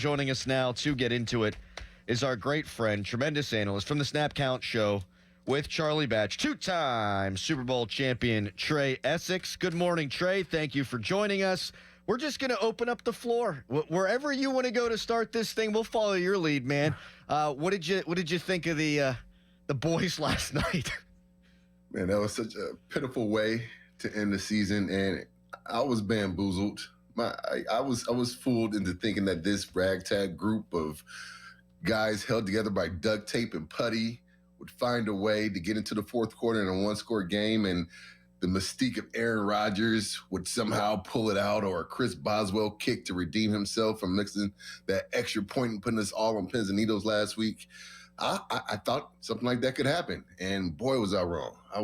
Joining us now to get into it is our great friend, tremendous analyst from the Snap Count Show with Charlie Batch, two-time Super Bowl champion Trai Essex. Good morning, Trai. Thank you for joining us. We're just going to open up the floor. Wherever you want to go to start this thing, we'll follow your lead, man. What did you think of the boys last night? Man, that was such a pitiful way to end the season, and I was bamboozled. I was fooled into thinking that this ragtag group of guys held together by duct tape and putty would find a way to get into the fourth quarter in a one-score game, and the mystique of Aaron Rodgers would somehow pull it out, or a Chris Boswell kick to redeem himself from mixing that extra point and putting us all on pins and needles last week. I thought something like that could happen, and boy, was I wrong. I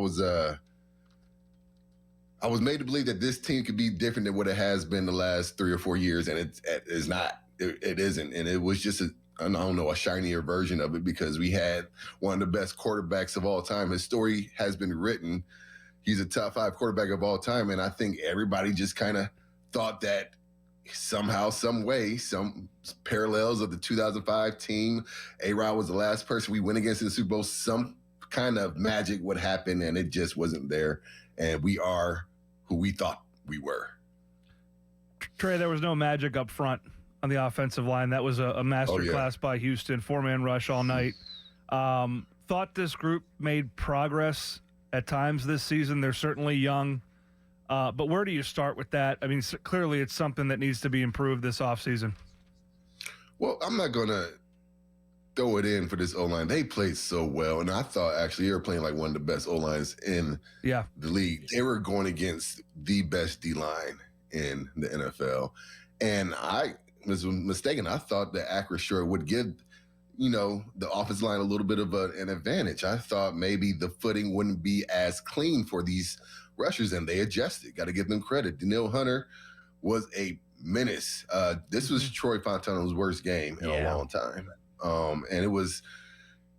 was made to believe that this team could be different than what it has been the last 3 or 4 years, and it is not. It isn't, and it was just a shinier version of it because we had one of the best quarterbacks of all time. His story has been written. He's a top 5 quarterback of all time, and I think everybody just kind of thought that somehow, some way, some parallels of the 2005 team, A-Rod was the last person we went against in the Super Bowl, some kind of magic would happen, and it just wasn't there. And we are who we thought we were. Trai, there was no magic up front on the offensive line. That was a masterclass by Houston, 4-man rush all night. Thought this group made progress at times this season. They're certainly young. But where do you start with that? I mean, clearly it's something that needs to be improved this offseason. Well, I'm not going to throw it in for this O-line. They played so well, and I thought actually they were playing like one of the best O-lines in the league. They were going against the best D-line in the NFL. And I was mistaken. I thought that Acrisure would give the offensive line a little bit of an advantage. I thought maybe the footing wouldn't be as clean for these rushers, and they adjusted. Got to give them credit. Danielle Hunter was a menace. This was Troy Fontana's worst game in a long time. And it was,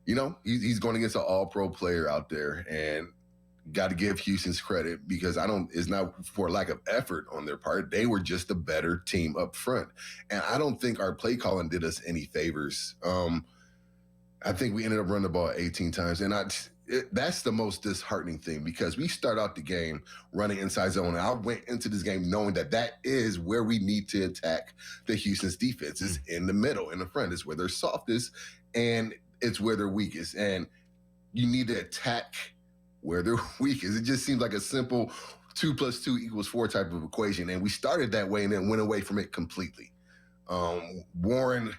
he's going against an all-pro player out there, and got to give Houston's credit because it's not for lack of effort on their part. They were just a better team up front. And I don't think our play calling did us any favors. I think we ended up running the ball 18 times. And that's the most disheartening thing because we start out the game running inside zone. And I went into this game knowing that is where we need to attack the Houston's defense is in the middle, in the front. It's where they're softest and it's where they're weakest. And you need to attack where they're weakest. It just seems like a simple 2 + 2 = 4 type of equation. And we started that way and then went away from it completely. Warren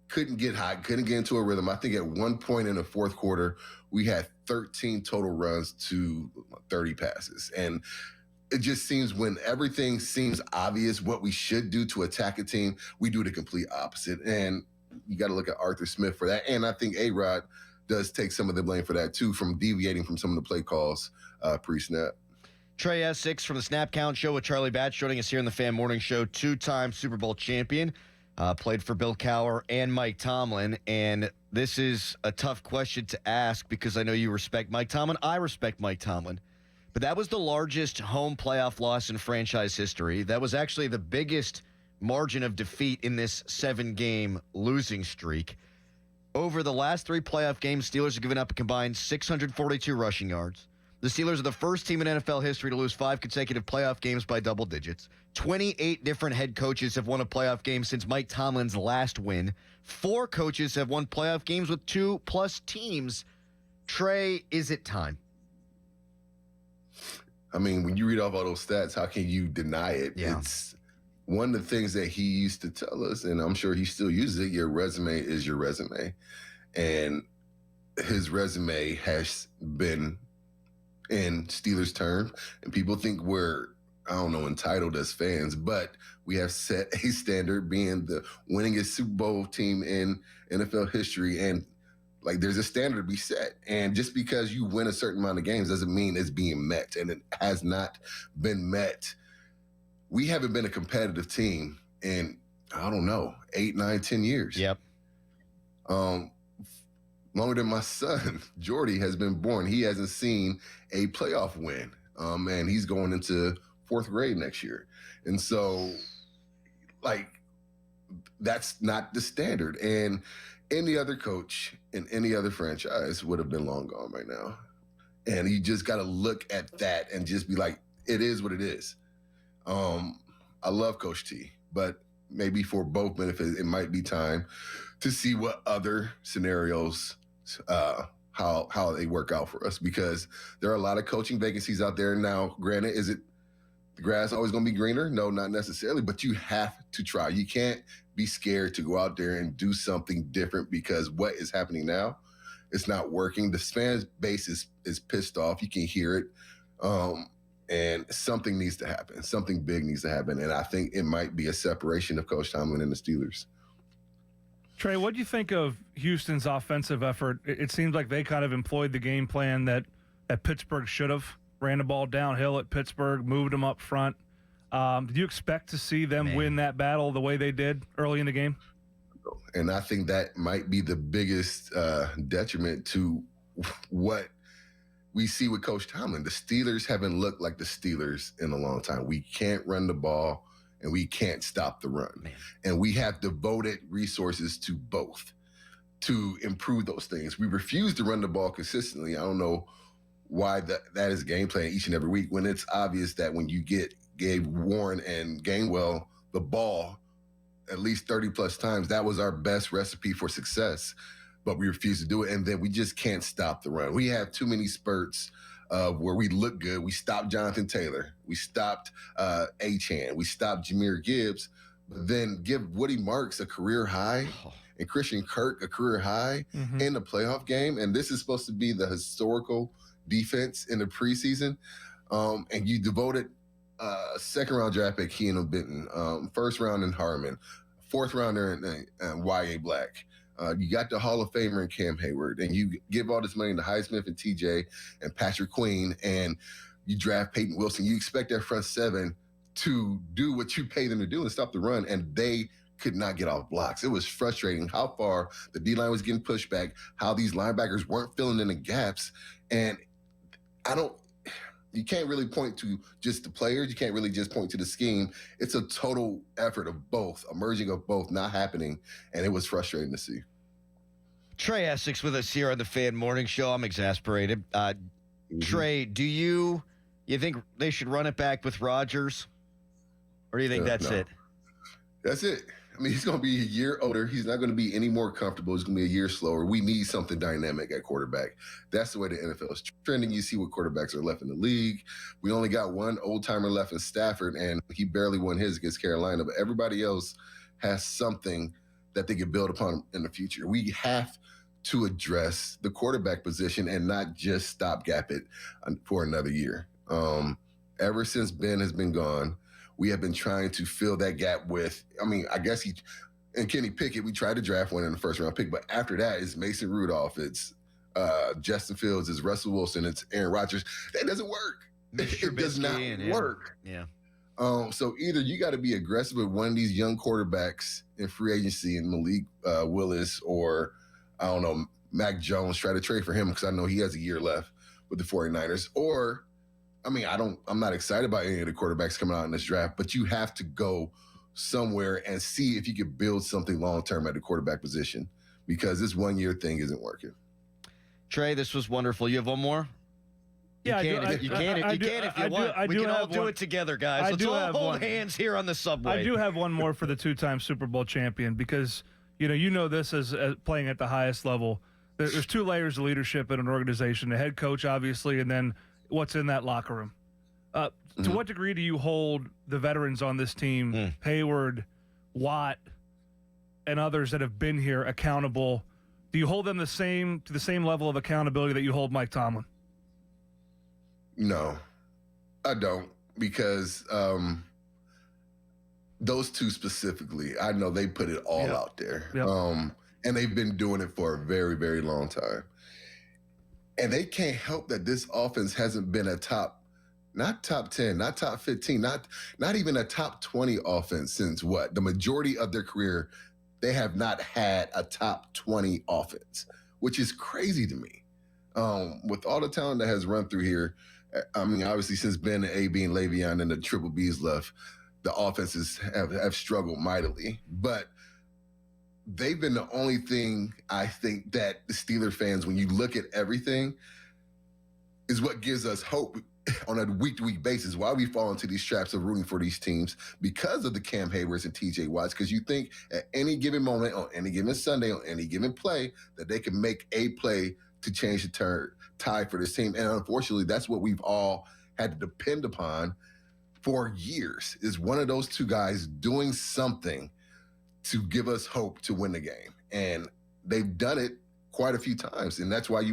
couldn't get hot, couldn't get into a rhythm. I think at one point in the fourth quarter, we had 13 total runs to 30 passes. And it just seems when everything seems obvious what we should do to attack a team, we do the complete opposite. And you got to look at Arthur Smith for that. And I think A-Rod does take some of the blame for that, too, from deviating from some of the play calls pre-snap. Trai Essex from the Snap Count Show with Charlie Batch joining us here in the Fan Morning Show, two-time Super Bowl champion, played for Bill Cowher and Mike Tomlin. And this is a tough question to ask because I know you respect Mike Tomlin. I respect Mike Tomlin. But that was the largest home playoff loss in franchise history. That was actually the biggest margin of defeat in this 7-game losing streak. Over the last 3 playoff games, Steelers have given up a combined 642 rushing yards. The Steelers are the first team in NFL history to lose 5 consecutive playoff games by double digits. 28 different head coaches have won a playoff game since Mike Tomlin's last win. 4 coaches have won playoff games with 2+ teams. Trai, is it time? I mean, when you read off all those stats, how can you deny it? Yeah. It's one of the things that he used to tell us, and I'm sure he still uses it, your resume is your resume. And his resume has been in Steelers terms, and people think we're, entitled as fans, but we have set a standard being the winningest Super Bowl team in NFL history, and there's a standard to be set. And just because you win a certain amount of games doesn't mean it's being met, and it has not been met. We haven't been a competitive team in, 8, 9, 10 years. Yep. Longer than my son, Jordy, has been born. He hasn't seen a playoff win. And he's going into 4th grade next year. And so, that's not the standard. And any other coach in any other franchise would have been long gone right now. And you just got to look at that and just be like, it is what it is. I love Coach T, but maybe for both benefits, it might be time to see what other scenarios, how they work out for us, because there are a lot of coaching vacancies out there now. Granted, is it the grass always going to be greener? No, not necessarily, but you have to try. You can't be scared to go out there and do something different, because what is happening now, it's not working. The fan base is pissed off. You can hear it. And something needs to happen. Something big needs to happen. And I think it might be a separation of Coach Tomlin and the Steelers. Trey, what do you think of Houston's offensive effort? It seems like they kind of employed the game plan that Pittsburgh should have. Ran the ball downhill at Pittsburgh, moved them up front. Do you expect to see them win that battle the way they did early in the game? And I think that might be the biggest detriment to what we see with Coach Tomlin. The Steelers haven't looked like the Steelers in a long time. We can't run the ball, and we can't stop the run. Man. And we have devoted resources to both to improve those things. We refuse to run the ball consistently. I don't know why that is game plan each and every week, when it's obvious that when you get Gabe Warren and Gainwell the ball at least 30-plus times, that was our best recipe for success. But we refuse to do it, and then we just can't stop the run. We have too many spurts where we look good. We stopped Jonathan Taylor. We stopped Achane. We stopped Jahmyr Gibbs. But then give Woody Marks a career high and Christian Kirk a career high in the playoff game. And this is supposed to be the historical defense in the preseason. And you devoted second-round draft pick Keenan Benton, first round in Harmon, fourth rounder in Y.A. Black. You got the Hall of Famer in Cam Hayward, and you give all this money to Highsmith and TJ and Patrick Queen, and you draft Peyton Wilson. You expect that front seven to do what you pay them to do and stop the run, and they could not get off blocks. It was frustrating how far the D-line was getting pushed back, how these linebackers weren't filling in the gaps. And you can't really point to just the players. You can't really just point to the scheme. It's a total effort of both, a merging of both not happening, and it was frustrating to see. Trai Essex with us here on the Fan Morning Show. I'm exasperated. Trey, do you think they should run it back with Rodgers, or do you think that's it? That's it. I mean, he's going to be a year older. He's not going to be any more comfortable. He's going to be a year slower. We need something dynamic at quarterback. That's the way the NFL is trending. You see what quarterbacks are left in the league. We only got one old-timer left in Stafford, and he barely won his against Carolina. But everybody else has something that they could build upon in the future. We have to address the quarterback position and not just stopgap it for another year. Ever since Ben has been gone, we have been trying to fill that gap with, I guess and Kenny Pickett, we tried to draft one in the first round pick, but after that, it's Mason Rudolph, it's Justin Fields, it's Russell Wilson, it's Aaron Rodgers. That doesn't work. It does not work. Yeah. So either you got to be aggressive with one of these young quarterbacks in free agency, and Malik Willis, or I don't know, Mac Jones, try to trade for him because I know he has a year left with the 49ers, or I'm not excited about any of the quarterbacks coming out in this draft, but you have to go somewhere and see if you can build something long-term at the quarterback position, because this one-year thing isn't working. Trey, this was wonderful. You have one more? Yeah, you can if you want. We can all do it together, guys. Let's all hold hands here on the subway. I do have one more for the two-time Super Bowl champion, because you know this as playing at the highest level. There's two layers of leadership in an organization: the head coach, obviously, and then what's in that locker room. To what degree do you hold the veterans on this team, Hayward, Watt, and others that have been here, accountable? Do you hold them to the same level of accountability that you hold Mike Tomlin? No, I don't, because those two specifically, I know they put it all out there. Yep. And they've been doing it for a very, very long time. And they can't help that this offense hasn't been not top 10, not top 15, not even a top 20 offense since the majority of their career. They have not had a top 20 offense, which is crazy to me. With all the talent that has run through here, obviously since Ben and AB and Le'Veon and the Triple B's left, the offenses have struggled mightily. But they've been the only thing I think that the Steeler fans, when you look at everything, is what gives us hope on a week-to-week basis. Why we fall into these traps of rooting for these teams because of the Cam Haywards and TJ Watts, because you think at any given moment, on any given Sunday, on any given play, that they can make a play to change the tide for this team. And unfortunately, that's what we've all had to depend upon for years, is one of those two guys doing something to give us hope to win the game. And they've done it quite a few times. And that's why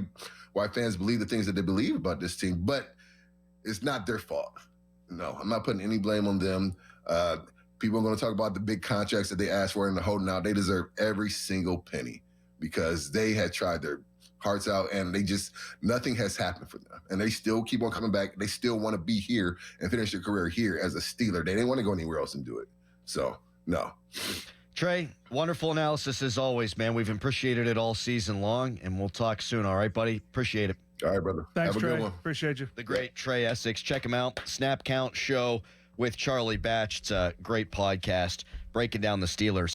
fans believe the things that they believe about this team. But it's not their fault. No, I'm not putting any blame on them. People are going to talk about the big contracts that they asked for and the holding out. They deserve every single penny because they had tried their hearts out and nothing has happened for them. And they still keep on coming back. They still want to be here and finish their career here as a Steeler. They didn't want to go anywhere else and do it. So, no. Trey, wonderful analysis as always, man. We've appreciated it all season long, and we'll talk soon. All right, buddy? Appreciate it. All right, brother. Thanks, Have a Trey. good one. Appreciate you. The great Trai Essex. Check him out. Snap Count Show with Charlie Batch. It's a great podcast breaking down the Steelers.